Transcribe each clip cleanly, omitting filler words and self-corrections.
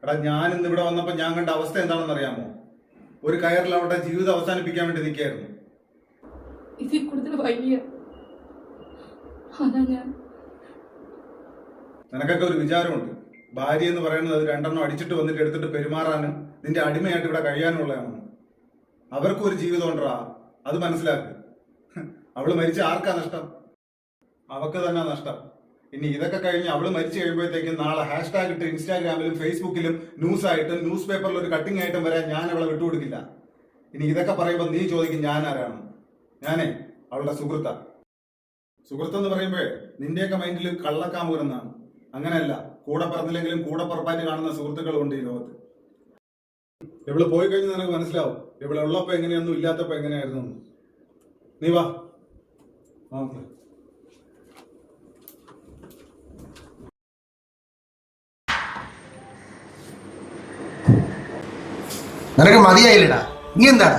എടാ ഞാൻ ഇന്ന് ഇവിടെ വന്നപ്പോൾ ഞാൻ കണ്ട അവസ്ഥ എന്താണെന്ന് അറിയാമോ? ഒരു കയറിൽ അവരുടെ ജീവിതം അവസാനിപ്പിക്കാൻ വേണ്ടി നിൽക്കുകയായിരുന്നു. ഇതിൽ കൂടുതൽ വയ്യ. അതാ ഞാൻ. നിനക്കൊക്കെ ഒരു വിചാരമുണ്ട്, ഭാര്യ എന്ന് പറയുന്നത് അത് രണ്ടെണ്ണം അടിച്ചിട്ട് വന്നിട്ട് എടുത്തിട്ട് പെരുമാറാനും നിന്റെ അടിമയായിട്ട് ഇവിടെ കഴിയാനുള്ളതാണെന്ന്. അവർക്കും ഒരു ജീവിതം ഉണ്ടടാ, അത് മനസ്സിലാക്കുക. അവള് മരിച്ച ആർക്കാ നഷ്ടം? അവക്ക് തന്നെ നഷ്ടം. ഇനി ഇതൊക്കെ കഴിഞ്ഞ് അവള് മരിച്ചു കഴിയുമ്പോഴത്തേക്കും നാളെ ഹാഷ്ടാഗ് ഇട്ട് ഇൻസ്റ്റാഗ്രാമിലും ഫേസ്ബുക്കിലും ന്യൂസായിട്ടും ന്യൂസ് പേപ്പറിൽ ഒരു കട്ടിംഗ് ആയിട്ടും വരാൻ ഞാൻ അവളെ വിട്ടുകൊടുക്കില്ല. ഇനി ഇതൊക്കെ പറയുമ്പോൾ നീ ചോദിക്കും ഞാൻ ആരാണ്? ഞാനേ അവളുടെ സുഹൃത്താ. സുഹൃത്തെന്ന് പറയുമ്പോഴേ നിന്റെയൊക്കെ മൈൻഡിൽ കള്ളക്കാമുകരെന്നാണ്. അങ്ങനെയല്ല, കൂടെ പറഞ്ഞില്ലെങ്കിലും കൂടെ പുറപ്പായിട്ട് കാണുന്ന സുഹൃത്തുക്കളുണ്ട് ഈ ലോകത്ത്. ഇവള് പോയി കഴിഞ്ഞ് നിനക്ക് മനസ്സിലാവും ഇവളെ ഉള്ളപ്പോ എങ്ങനെയൊന്നും ഇല്ലാത്തപ്പോ എങ്ങനെയായിരുന്നു. നീ വാ. നിനക്ക് മതിയായില്ലടാ, ഇനി എന്താണ്?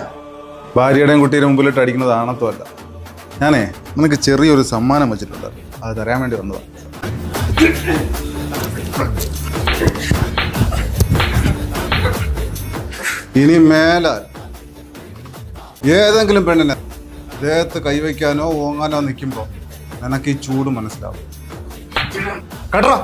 ഭാര്യയുടെയും കുട്ടിയുടെ മുമ്പിലിട്ട് അടിക്കുന്നത് ആണത്വമല്ല. ഞാനേ നിനക്ക് ചെറിയൊരു സമ്മാനം വെച്ചിട്ടുണ്ട്, അത് തരാൻ വേണ്ടി വന്നതാ. ഇനി മേലാൽ ഏതെങ്കിലും പെണ്ണിനെ ദേഹത്ത് കൈവയ്ക്കാനോ ഓങ്ങാനോ നിൽക്കുമ്പോ നിനക്ക് ഈ ചൂട് മനസ്സിലാവും കേട്ടോ.